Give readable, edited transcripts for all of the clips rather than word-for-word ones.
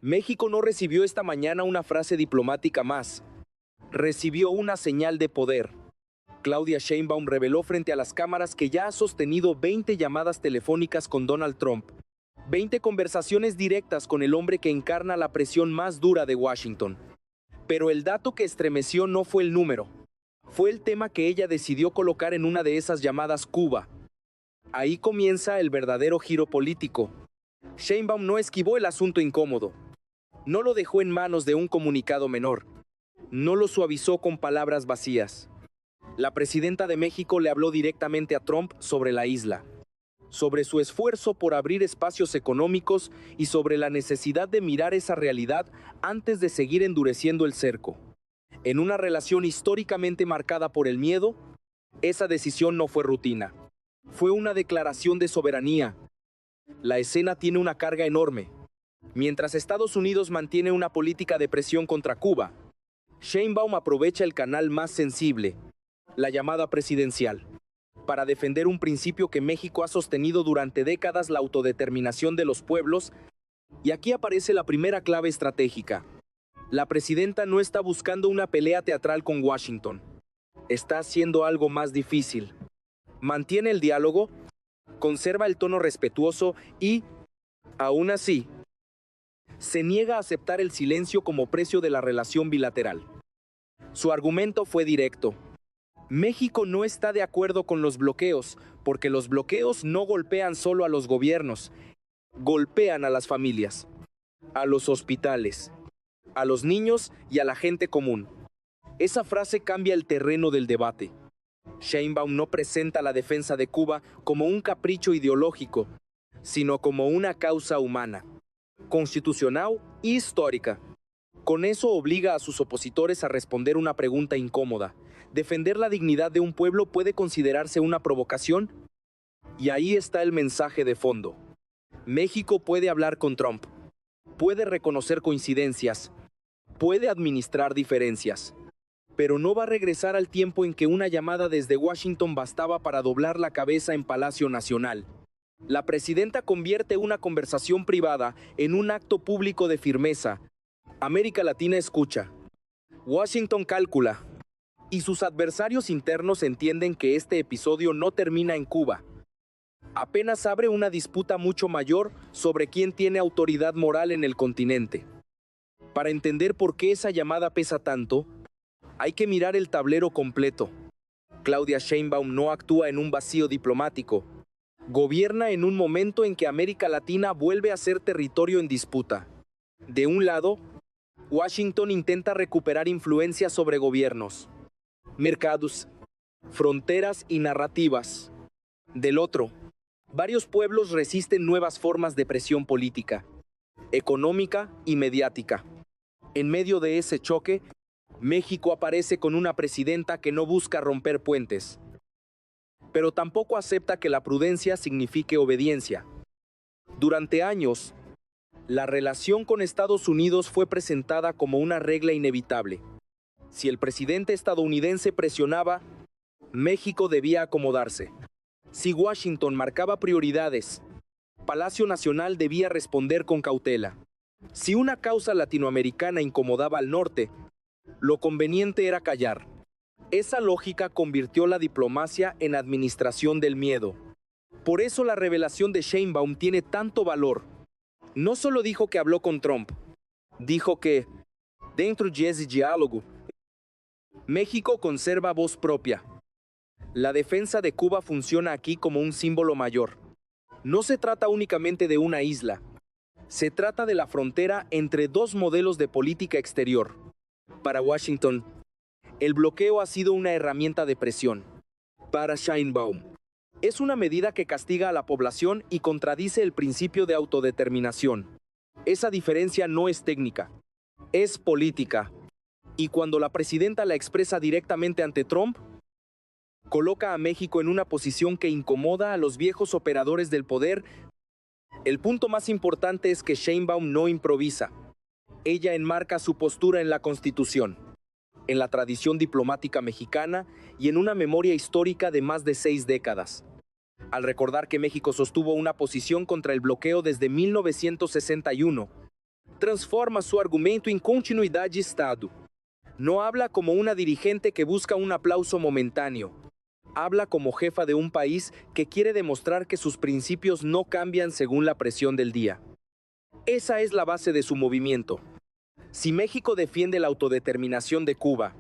México no recibió esta mañana una frase diplomática más. Recibió una señal de poder. Claudia Sheinbaum reveló frente a las cámaras que ya ha sostenido 20 llamadas telefónicas con Donald Trump. 20 conversaciones directas con el hombre que encarna la presión más dura de Washington. Pero el dato que estremeció no fue el número. Fue el tema que ella decidió colocar en una de esas llamadas: Cuba. Ahí comienza el verdadero giro político. Sheinbaum no esquivó el asunto incómodo. No lo dejó en manos de un comunicado menor. No lo suavizó con palabras vacías. La presidenta de México le habló directamente a Trump sobre la isla, sobre su esfuerzo por abrir espacios económicos y sobre la necesidad de mirar esa realidad antes de seguir endureciendo el cerco. En una relación históricamente marcada por el miedo, esa decisión no fue rutina. Fue una declaración de soberanía. La escena tiene una carga enorme. Mientras Estados Unidos mantiene una política de presión contra Cuba, Sheinbaum aprovecha el canal más sensible, la llamada presidencial, para defender un principio que México ha sostenido durante décadas: la autodeterminación de los pueblos. Y aquí aparece la primera clave estratégica. La presidenta no está buscando una pelea teatral con Washington. Está haciendo algo más difícil. Mantiene el diálogo, conserva el tono respetuoso y, aún así, se niega a aceptar el silencio como precio de la relación bilateral. Su argumento fue directo. México no está de acuerdo con los bloqueos, porque los bloqueos no golpean solo a los gobiernos, golpean a las familias, a los hospitales, a los niños y a la gente común. Esa frase cambia el terreno del debate. Sheinbaum no presenta la defensa de Cuba como un capricho ideológico, sino como una causa humana, constitucional y histórica. Con eso obliga a sus opositores a responder una pregunta incómoda. ¿Defender la dignidad de un pueblo puede considerarse una provocación? Y ahí está el mensaje de fondo. México puede hablar con Trump, puede reconocer coincidencias, puede administrar diferencias, pero no va a regresar al tiempo en que una llamada desde Washington bastaba para doblar la cabeza en Palacio Nacional. La presidenta convierte una conversación privada en un acto público de firmeza. América Latina escucha. Washington calcula. Y sus adversarios internos entienden que este episodio no termina en Cuba. Apenas abre una disputa mucho mayor sobre quién tiene autoridad moral en el continente. Para entender por qué esa llamada pesa tanto, hay que mirar el tablero completo. Claudia Sheinbaum no actúa en un vacío diplomático. Gobierna en un momento en que América Latina vuelve a ser territorio en disputa. De un lado, Washington intenta recuperar influencia sobre gobiernos, mercados, fronteras y narrativas. Del otro, varios pueblos resisten nuevas formas de presión política, económica y mediática. En medio de ese choque, México aparece con una presidenta que no busca romper puentes, pero tampoco acepta que la prudencia signifique obediencia. Durante años, la relación con Estados Unidos fue presentada como una regla inevitable. Si el presidente estadounidense presionaba, México debía acomodarse. Si Washington marcaba prioridades, Palacio Nacional debía responder con cautela. Si una causa latinoamericana incomodaba al norte, lo conveniente era callar. Esa lógica convirtió la diplomacia en administración del miedo. Por eso la revelación de Sheinbaum tiene tanto valor. No solo dijo que habló con Trump, dijo que, dentro de ese diálogo, México conserva voz propia. La defensa de Cuba funciona aquí como un símbolo mayor. No se trata únicamente de una isla. Se trata de la frontera entre dos modelos de política exterior. Para Washington, el bloqueo ha sido una herramienta de presión. Para Sheinbaum, es una medida que castiga a la población y contradice el principio de autodeterminación. Esa diferencia no es técnica, es política. Y cuando la presidenta la expresa directamente ante Trump, coloca a México en una posición que incomoda a los viejos operadores del poder. El punto más importante es que Sheinbaum no improvisa. Ella enmarca su postura en la Constitución, en la tradición diplomática mexicana y en una memoria histórica de más de 6 décadas. Al recordar que México sostuvo una posición contra el bloqueo desde 1961, Transforma su argumento en continuidad de Estado. No habla como una dirigente que busca un aplauso momentáneo. Habla como jefa de un país que quiere demostrar que sus principios no cambian según la presión del día. Esa es la base de su movimiento. Si México defiende la autodeterminación de Cuba,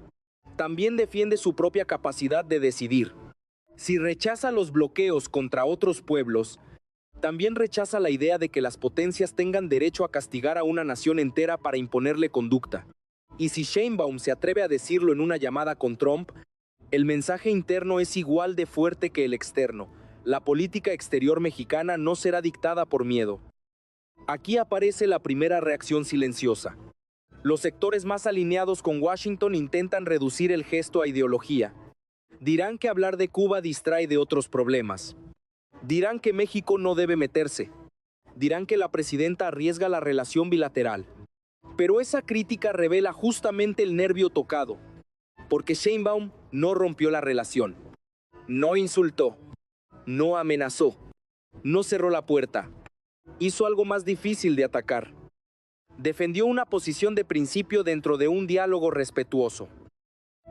también defiende su propia capacidad de decidir. Si rechaza los bloqueos contra otros pueblos, también rechaza la idea de que las potencias tengan derecho a castigar a una nación entera para imponerle conducta. Y si Sheinbaum se atreve a decirlo en una llamada con Trump, el mensaje interno es igual de fuerte que el externo. La política exterior mexicana no será dictada por miedo. Aquí aparece la primera reacción silenciosa. Los sectores más alineados con Washington intentan reducir el gesto a ideología. Dirán que hablar de Cuba distrae de otros problemas. Dirán que México no debe meterse. Dirán que la presidenta arriesga la relación bilateral. Pero esa crítica revela justamente el nervio tocado, porque Sheinbaum no rompió la relación, no insultó, no amenazó, no cerró la puerta, hizo algo más difícil de atacar. Defendió una posición de principio dentro de un diálogo respetuoso.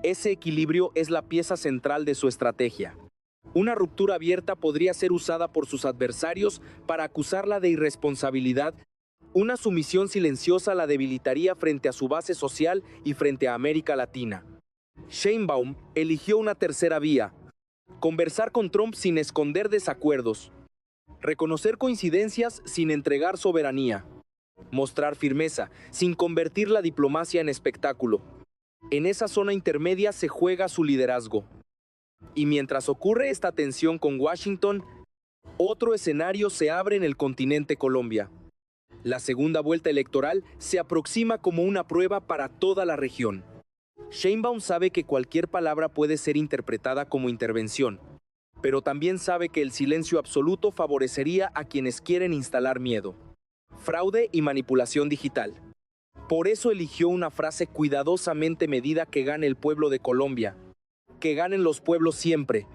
Ese equilibrio es la pieza central de su estrategia. Una ruptura abierta podría ser usada por sus adversarios para acusarla de irresponsabilidad. Una sumisión silenciosa la debilitaría frente a su base social y frente a América Latina. Sheinbaum eligió una tercera vía: conversar con Trump sin esconder desacuerdos, reconocer coincidencias sin entregar soberanía, mostrar firmeza sin convertir la diplomacia en espectáculo. En esa zona intermedia se juega su liderazgo. Y mientras ocurre esta tensión con Washington, otro escenario se abre en el continente Colombia. La segunda vuelta electoral se aproxima como una prueba para toda la región. Sheinbaum sabe que cualquier palabra puede ser interpretada como intervención, pero también sabe que el silencio absoluto favorecería a quienes quieren instalar miedo, fraude y manipulación digital. Por eso eligió una frase cuidadosamente medida: que gane el pueblo de Colombia, que ganen los pueblos siempre.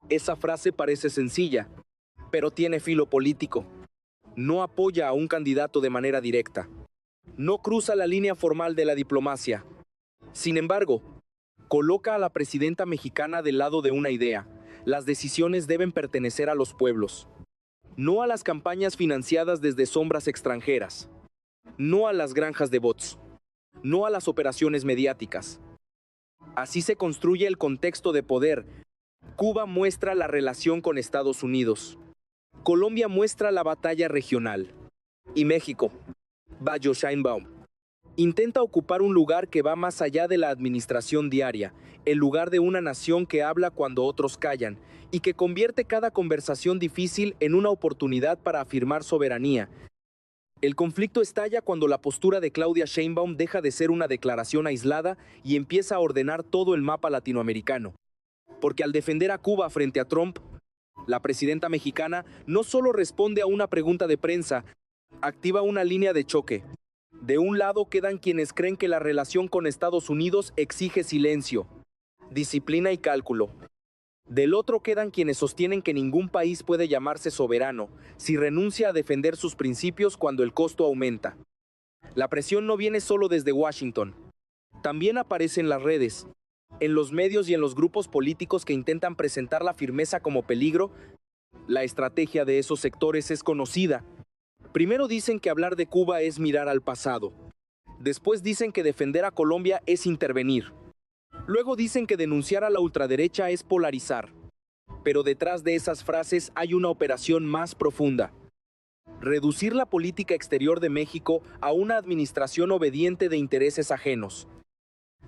Esa frase parece sencilla, pero tiene filo político. No apoya a un candidato de manera directa. No cruza la línea formal de la diplomacia. Sin embargo, coloca a la presidenta mexicana del lado de una idea: las decisiones deben pertenecer a los pueblos, no a las campañas financiadas desde sombras extranjeras, no a las granjas de bots, no a las operaciones mediáticas. Así se construye el contexto de poder. Cuba muestra la relación con Estados Unidos. Colombia muestra la batalla regional. Y México, Bayo Sheinbaum, intenta ocupar un lugar que va más allá de la administración diaria, el lugar de una nación que habla cuando otros callan y que convierte cada conversación difícil en una oportunidad para afirmar soberanía. El conflicto estalla cuando la postura de Claudia Sheinbaum deja de ser una declaración aislada y empieza a ordenar todo el mapa latinoamericano. Porque al defender a Cuba frente a Trump, la presidenta mexicana no solo responde a una pregunta de prensa, activa una línea de choque. De un lado quedan quienes creen que la relación con Estados Unidos exige silencio, disciplina y cálculo. Del otro quedan quienes sostienen que ningún país puede llamarse soberano si renuncia a defender sus principios cuando el costo aumenta. La presión no viene solo desde Washington. También aparece en las redes, en los medios y en los grupos políticos que intentan presentar la firmeza como peligro. La estrategia de esos sectores es conocida. Primero dicen que hablar de Cuba es mirar al pasado. Después dicen que defender a Colombia es intervenir. Luego dicen que denunciar a la ultraderecha es polarizar. Pero detrás de esas frases hay una operación más profunda: reducir la política exterior de México a una administración obediente de intereses ajenos.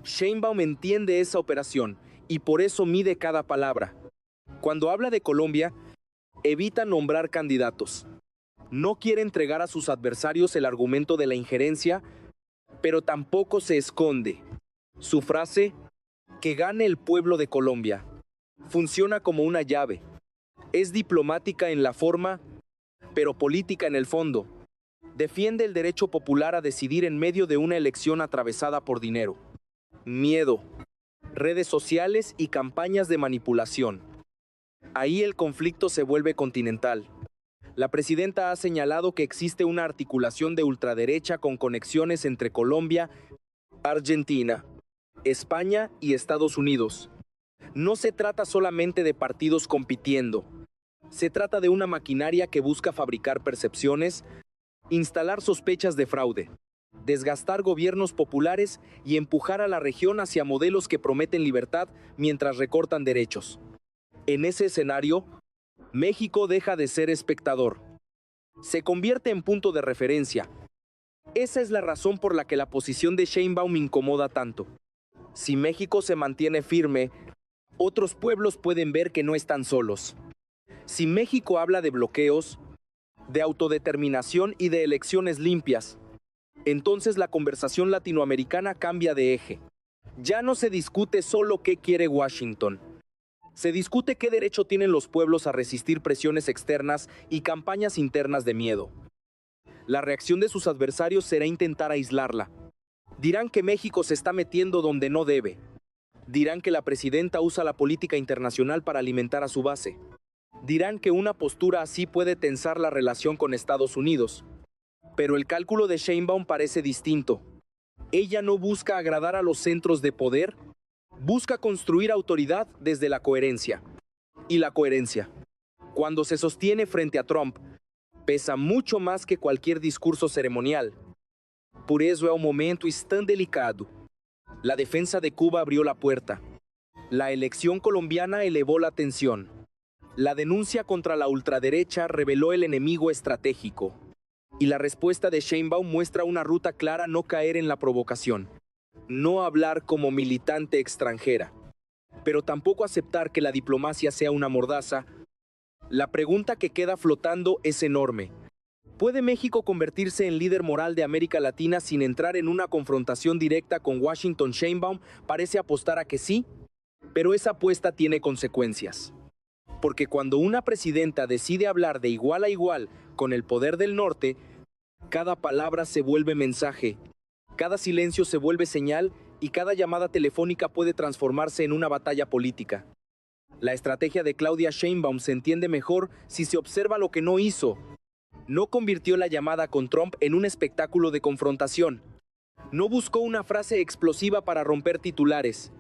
Sheinbaum entiende esa operación y por eso mide cada palabra. Cuando habla de Colombia, evita nombrar candidatos. No quiere entregar a sus adversarios el argumento de la injerencia, pero tampoco se esconde. Su frase, que gane el pueblo de Colombia, funciona como una llave. Es diplomática en la forma, pero política en el fondo. Defiende el derecho popular a decidir en medio de una elección atravesada por dinero, miedo, redes sociales y campañas de manipulación. Ahí el conflicto se vuelve continental. La presidenta ha señalado que existe una articulación de ultraderecha con conexiones entre Colombia, Argentina, España y Estados Unidos. No se trata solamente de partidos compitiendo. Se trata de una maquinaria que busca fabricar percepciones, instalar sospechas de fraude, desgastar gobiernos populares y empujar a la región hacia modelos que prometen libertad mientras recortan derechos. En ese escenario, México deja de ser espectador. Se convierte en punto de referencia. Esa es la razón por la que la posición de Sheinbaum incomoda tanto. Si México se mantiene firme, otros pueblos pueden ver que no están solos. Si México habla de bloqueos, de autodeterminación y de elecciones limpias, entonces la conversación latinoamericana cambia de eje. Ya no se discute solo qué quiere Washington. Se discute qué derecho tienen los pueblos a resistir presiones externas y campañas internas de miedo. La reacción de sus adversarios será intentar aislarla. Dirán que México se está metiendo donde no debe. Dirán que la presidenta usa la política internacional para alimentar a su base. Dirán que una postura así puede tensar la relación con Estados Unidos. Pero el cálculo de Sheinbaum parece distinto. Ella no busca agradar a los centros de poder, busca construir autoridad desde la coherencia. Y la coherencia, cuando se sostiene frente a Trump, pesa mucho más que cualquier discurso ceremonial. Por eso es un momento tan delicado. La defensa de Cuba abrió la puerta. La elección colombiana elevó la tensión. La denuncia contra la ultraderecha reveló el enemigo estratégico. Y la respuesta de Sheinbaum muestra una ruta clara: no caer en la provocación. No hablar como militante extranjera. Pero tampoco aceptar que la diplomacia sea una mordaza. La pregunta que queda flotando es enorme. ¿Puede México convertirse en líder moral de América Latina sin entrar en una confrontación directa con Washington? Sheinbaum parece apostar a que sí, pero esa apuesta tiene consecuencias. Porque cuando una presidenta decide hablar de igual a igual con el poder del norte, cada palabra se vuelve mensaje, cada silencio se vuelve señal y cada llamada telefónica puede transformarse en una batalla política. La estrategia de Claudia Sheinbaum se entiende mejor si se observa lo que no hizo. No convirtió la llamada con Trump en un espectáculo de confrontación. No buscó una frase explosiva para romper titulares.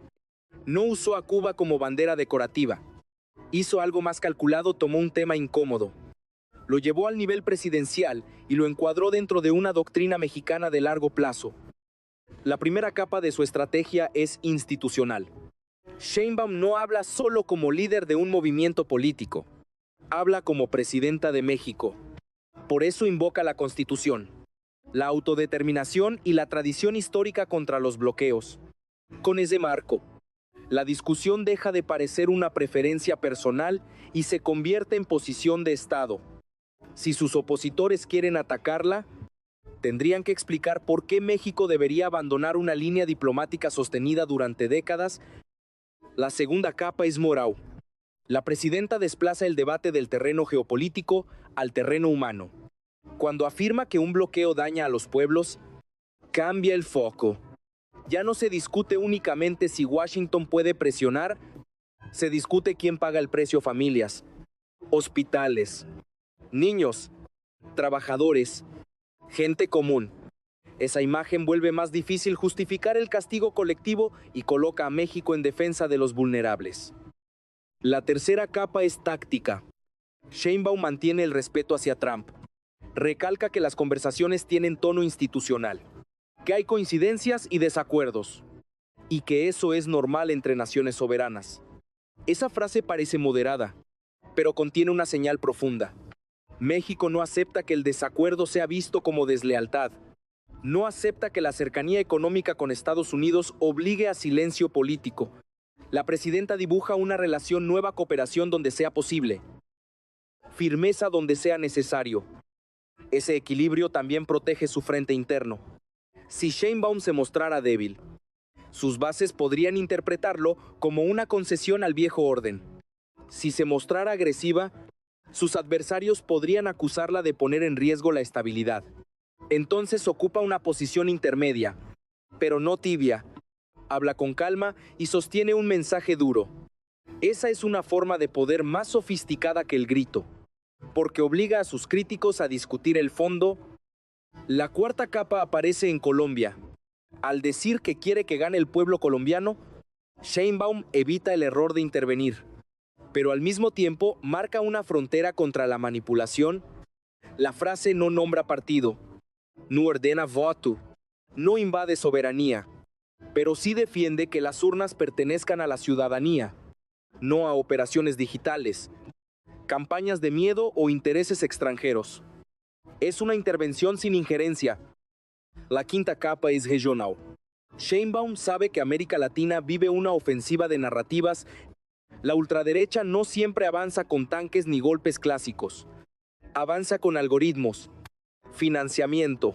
No usó a Cuba como bandera decorativa. Hizo algo más calculado: tomó un tema incómodo. Lo llevó al nivel presidencial y lo encuadró dentro de una doctrina mexicana de largo plazo. La primera capa de su estrategia es institucional. Sheinbaum no habla solo como líder de un movimiento político. Habla como presidenta de México. Por eso invoca la Constitución, la autodeterminación y la tradición histórica contra los bloqueos. Con ese marco, la discusión deja de parecer una preferencia personal y se convierte en posición de Estado. Si sus opositores quieren atacarla, tendrían que explicar por qué México debería abandonar una línea diplomática sostenida durante décadas. La segunda capa es moral. La presidenta desplaza el debate del terreno geopolítico al terreno humano. Cuando afirma que un bloqueo daña a los pueblos, cambia el foco. Ya no se discute únicamente si Washington puede presionar, se discute quién paga el precio: familias, hospitales, niños, trabajadores, gente común. Esa imagen vuelve más difícil justificar el castigo colectivo y coloca a México en defensa de los vulnerables. La tercera capa es táctica. Sheinbaum mantiene el respeto hacia Trump. Recalca que las conversaciones tienen tono institucional, que hay coincidencias y desacuerdos, y que eso es normal entre naciones soberanas. Esa frase parece moderada, pero contiene una señal profunda. México no acepta que el desacuerdo sea visto como deslealtad. No acepta que la cercanía económica con Estados Unidos obligue a silencio político. La presidenta dibuja una relación nueva: cooperación donde sea posible, firmeza donde sea necesario. Ese equilibrio también protege su frente interno. Si Sheinbaum se mostrara débil, sus bases podrían interpretarlo como una concesión al viejo orden. Si se mostrara agresiva, sus adversarios podrían acusarla de poner en riesgo la estabilidad. Entonces ocupa una posición intermedia, pero no tibia. Habla con calma y sostiene un mensaje duro. Esa es una forma de poder más sofisticada que el grito. porque obliga a sus críticos a discutir el fondo. La cuarta capa aparece en Colombia. Al decir que quiere que gane el pueblo colombiano, Sheinbaum evita el error de intervenir, pero al mismo tiempo marca una frontera contra la manipulación. La frase no nombra partido, no ordena voto, no invade soberanía, pero sí defiende que las urnas pertenezcan a la ciudadanía, no a operaciones digitales, campañas de miedo o intereses extranjeros. Es una intervención sin injerencia. La quinta capa es regional. Sheinbaum sabe que América Latina vive una ofensiva de narrativas. La ultraderecha no siempre avanza con tanques ni golpes clásicos. Avanza con algoritmos, financiamiento,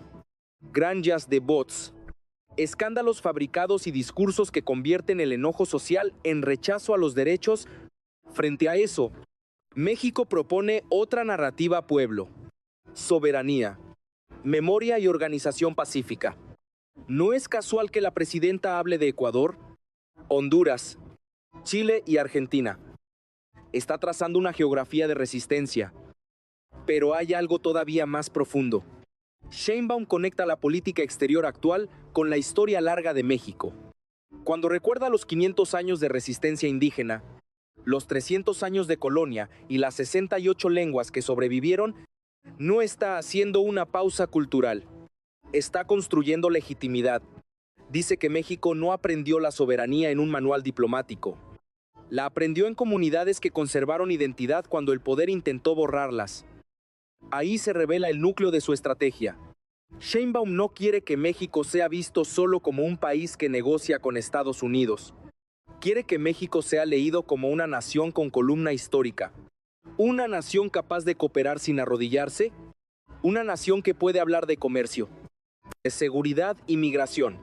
granjas de bots, escándalos fabricados y discursos que convierten el enojo social en rechazo a los derechos. Frente a eso, México propone otra narrativa pueblo: soberanía, memoria y organización pacífica. No es casual que la presidenta hable de Ecuador, Honduras, Chile y Argentina. Está trazando una geografía de resistencia. Pero hay algo todavía más profundo. Sheinbaum conecta la política exterior actual con la historia larga de México. Cuando recuerda los 500 años de resistencia indígena, los 300 años de colonia y las 68 lenguas que sobrevivieron, no está haciendo una pausa cultural. Está construyendo legitimidad. Dice que México no aprendió la soberanía en un manual diplomático. La aprendió en comunidades que conservaron identidad cuando el poder intentó borrarlas. Ahí se revela el núcleo de su estrategia. Sheinbaum no quiere que México sea visto solo como un país que negocia con Estados Unidos. Quiere que México sea leído como una nación con columna histórica. Una nación capaz de cooperar sin arrodillarse. Una nación que puede hablar de comercio, de seguridad y migración.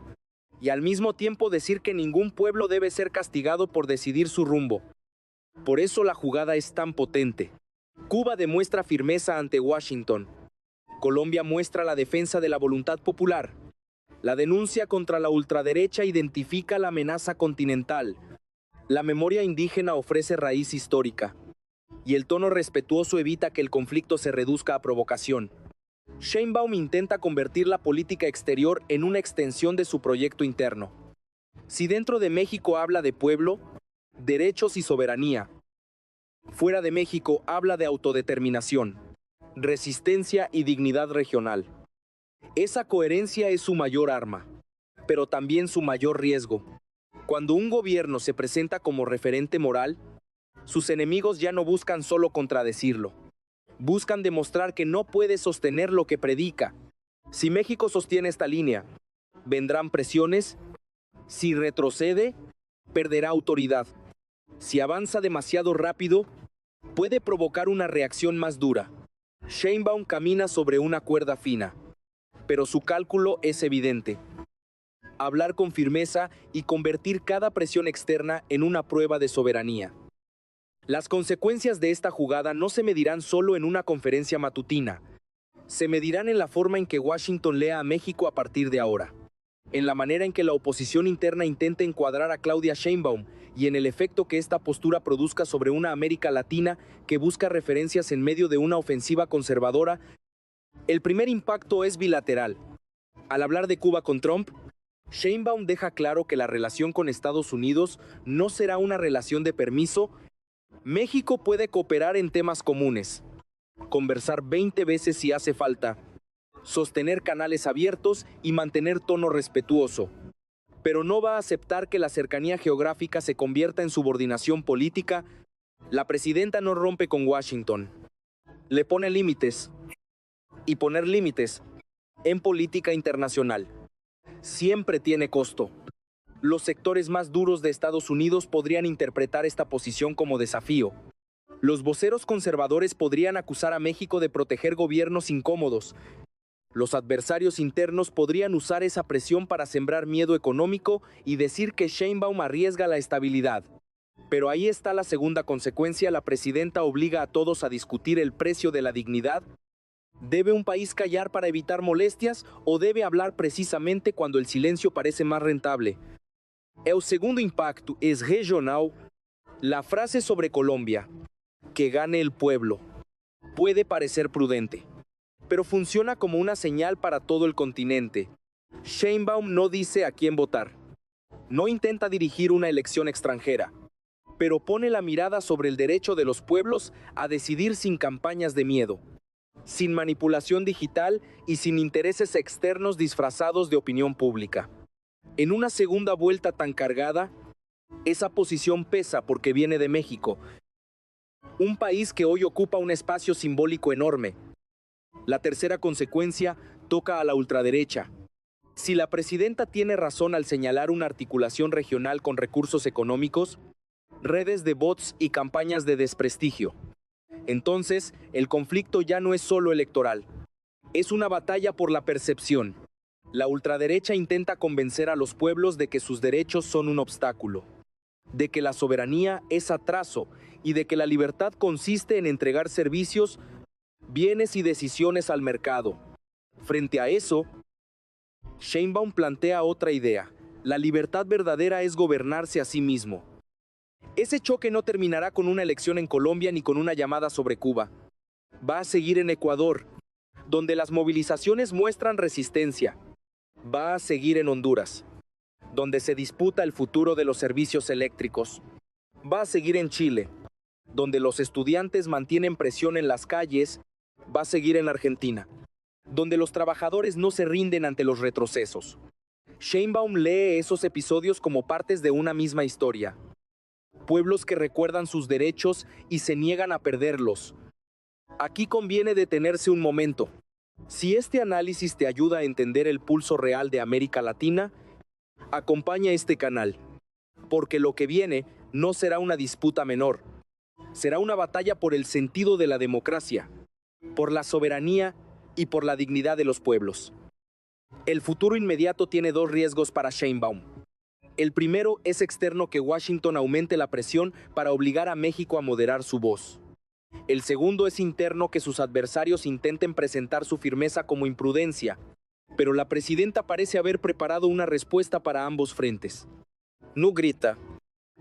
Y al mismo tiempo decir que ningún pueblo debe ser castigado por decidir su rumbo. Por eso la jugada es tan potente. Cuba demuestra firmeza ante Washington. Colombia muestra la defensa de la voluntad popular. La denuncia contra la ultraderecha identifica la amenaza continental. La memoria indígena ofrece raíz histórica. Y el tono respetuoso evita que el conflicto se reduzca a provocación. Sheinbaum intenta convertir la política exterior en una extensión de su proyecto interno. Si dentro de México habla de pueblo, derechos y soberanía, fuera de México habla de autodeterminación, resistencia y dignidad regional. Esa coherencia es su mayor arma, pero también su mayor riesgo. Cuando un gobierno se presenta como referente moral, sus enemigos ya no buscan solo contradecirlo. Buscan demostrar que no puede sostener lo que predica. Si México sostiene esta línea, vendrán presiones. Si retrocede, perderá autoridad. Si avanza demasiado rápido, puede provocar una reacción más dura. Sheinbaum camina sobre una cuerda fina, pero su cálculo es evidente: hablar con firmeza y convertir cada presión externa en una prueba de soberanía. Las consecuencias de esta jugada no se medirán solo en una conferencia matutina. Se medirán en la forma en que Washington lea a México a partir de ahora, en la manera en que la oposición interna intente encuadrar a Claudia Sheinbaum y en el efecto que esta postura produzca sobre una América Latina que busca referencias en medio de una ofensiva conservadora. El primer impacto es bilateral. Al hablar de Cuba con Trump, Sheinbaum deja claro que la relación con Estados Unidos no será una relación de permiso. México puede cooperar en temas comunes, conversar 20 veces si hace falta, sostener canales abiertos y mantener tono respetuoso. Pero no va a aceptar que la cercanía geográfica se convierta en subordinación política. La presidenta no rompe con Washington. Le pone límites. Y poner límites en política internacional siempre tiene costo. Los sectores más duros de Estados Unidos podrían interpretar esta posición como desafío. Los voceros conservadores podrían acusar a México de proteger gobiernos incómodos. Los adversarios internos podrían usar esa presión para sembrar miedo económico y decir que Sheinbaum arriesga la estabilidad. Pero ahí está la segunda consecuencia: la presidenta obliga a todos a discutir el precio de la dignidad. ¿Debe un país callar para evitar molestias o debe hablar precisamente cuando el silencio parece más rentable? El segundo impacto es regional. La frase sobre Colombia: que gane el pueblo. Puede parecer prudente, pero funciona como una señal para todo el continente. Sheinbaum no dice a quién votar. No intenta dirigir una elección extranjera, pero pone la mirada sobre el derecho de los pueblos a decidir sin campañas de miedo, sin manipulación digital y sin intereses externos disfrazados de opinión pública. En una segunda vuelta tan cargada, esa posición pesa porque viene de México, un país que hoy ocupa un espacio simbólico enorme. La tercera consecuencia toca a la ultraderecha. Si la presidenta tiene razón al señalar una articulación regional con recursos económicos, redes de bots y campañas de desprestigio, entonces el conflicto ya no es solo electoral. Es una batalla por la percepción. La ultraderecha intenta convencer a los pueblos de que sus derechos son un obstáculo, de que la soberanía es atraso y de que la libertad consiste en entregar servicios, bienes y decisiones al mercado. Frente a eso, Sheinbaum plantea otra idea. La libertad verdadera es gobernarse a sí mismo. Ese choque no terminará con una elección en Colombia ni con una llamada sobre Cuba. Va a seguir en Ecuador, donde las movilizaciones muestran resistencia. Va a seguir en Honduras, donde se disputa el futuro de los servicios eléctricos. Va a seguir en Chile, donde los estudiantes mantienen presión en las calles. Va a seguir en Argentina, donde los trabajadores no se rinden ante los retrocesos. Sheinbaum lee esos episodios como partes de una misma historia. Pueblos que recuerdan sus derechos y se niegan a perderlos. Aquí conviene detenerse un momento. Si este análisis te ayuda a entender el pulso real de América Latina, acompaña este canal, porque lo que viene no será una disputa menor. Será una batalla por el sentido de la democracia, por la soberanía y por la dignidad de los pueblos. El futuro inmediato tiene dos riesgos para Sheinbaum. El primero es externo, que Washington aumente la presión para obligar a México a moderar su voz. El segundo es interno, que sus adversarios intenten presentar su firmeza como imprudencia, pero la presidenta parece haber preparado una respuesta para ambos frentes. No grita,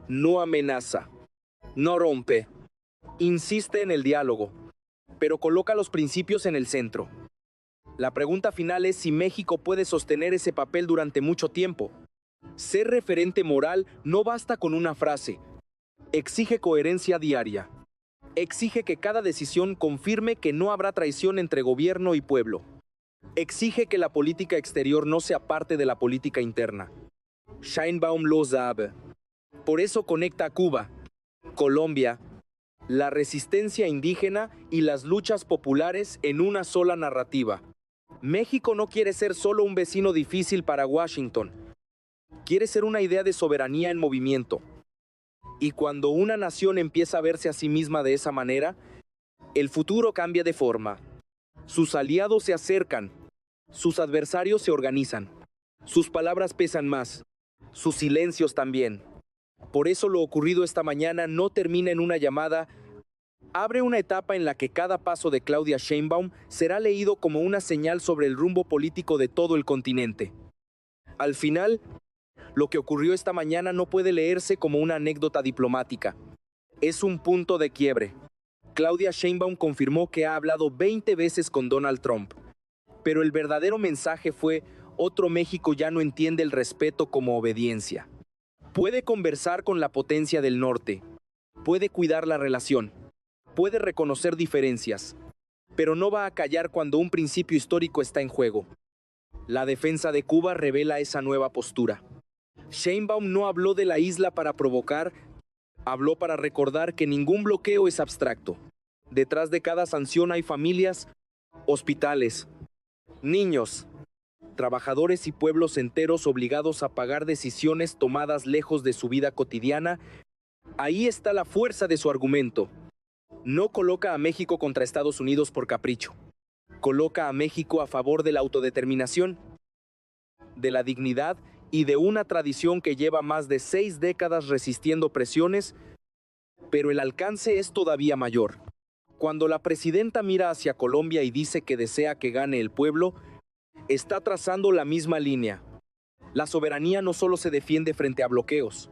no amenaza, no rompe, insiste en el diálogo, pero coloca los principios en el centro. La pregunta final es si México puede sostener ese papel durante mucho tiempo. Ser referente moral no basta con una frase. Exige coherencia diaria. Exige que cada decisión confirme que no habrá traición entre gobierno y pueblo. Exige que la política exterior no sea parte de la política interna. Sheinbaum lo sabe. Por eso conecta a Cuba, Colombia, la resistencia indígena y las luchas populares en una sola narrativa. México no quiere ser solo un vecino difícil para Washington. Quiere ser una idea de soberanía en movimiento. Y cuando una nación empieza a verse a sí misma de esa manera, el futuro cambia de forma. Sus aliados se acercan, sus adversarios se organizan, sus palabras pesan más, sus silencios también. Por eso lo ocurrido esta mañana no termina en una llamada, abre una etapa en la que cada paso de Claudia Sheinbaum será leído como una señal sobre el rumbo político de todo el continente. Al final, lo que ocurrió esta mañana no puede leerse como una anécdota diplomática. Es un punto de quiebre. Claudia Sheinbaum confirmó que ha hablado 20 veces con Donald Trump. Pero el verdadero mensaje fue: otro México ya no entiende el respeto como obediencia. Puede conversar con la potencia del norte. Puede cuidar la relación. Puede reconocer diferencias. Pero no va a callar cuando un principio histórico está en juego. La defensa de Cuba revela esa nueva postura. Sheinbaum no habló de la isla para provocar, habló para recordar que ningún bloqueo es abstracto. Detrás de cada sanción hay familias, hospitales, niños, trabajadores y pueblos enteros obligados a pagar decisiones tomadas lejos de su vida cotidiana. Ahí está la fuerza de su argumento. No coloca a México contra Estados Unidos por capricho. Coloca a México a favor de la autodeterminación, de la dignidad y de una tradición que lleva más de 6 décadas resistiendo presiones, pero el alcance es todavía mayor. Cuando la presidenta mira hacia Colombia y dice que desea que gane el pueblo, está trazando la misma línea. La soberanía no solo se defiende frente a bloqueos,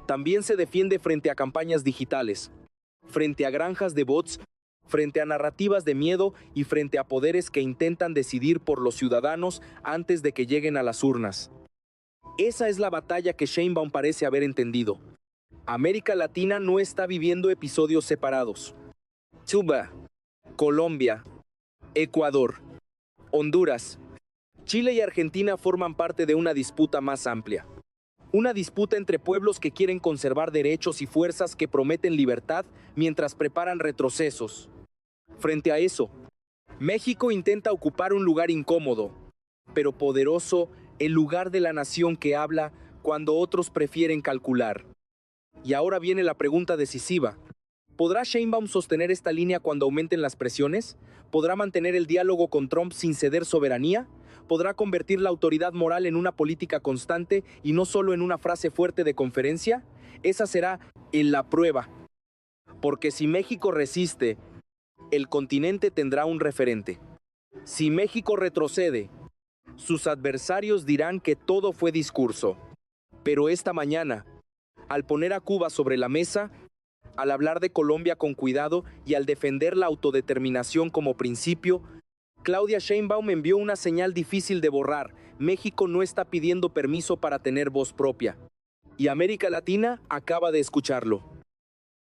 también se defiende frente a campañas digitales, frente a granjas de bots frente a narrativas de miedo y frente a poderes que intentan decidir por los ciudadanos antes de que lleguen a las urnas. Esa es la batalla que Sheinbaum parece haber entendido. América Latina no está viviendo episodios separados. Cuba, Colombia, Ecuador, Honduras, Chile y Argentina forman parte de una disputa más amplia. Una disputa entre pueblos que quieren conservar derechos y fuerzas que prometen libertad mientras preparan retrocesos. Frente a eso, México intenta ocupar un lugar incómodo, pero poderoso, el lugar de la nación que habla cuando otros prefieren calcular. Y ahora viene la pregunta decisiva. ¿Podrá Sheinbaum sostener esta línea cuando aumenten las presiones? ¿Podrá mantener el diálogo con Trump sin ceder soberanía? ¿Podrá convertir la autoridad moral en una política constante y no solo en una frase fuerte de conferencia? Esa será la prueba. Porque si México resiste, el continente tendrá un referente. Si México retrocede, sus adversarios dirán que todo fue discurso. Pero esta mañana, al poner a Cuba sobre la mesa, al hablar de Colombia con cuidado y al defender la autodeterminación como principio, Claudia Sheinbaum envió una señal difícil de borrar. México no está pidiendo permiso para tener voz propia. Y América Latina acaba de escucharlo.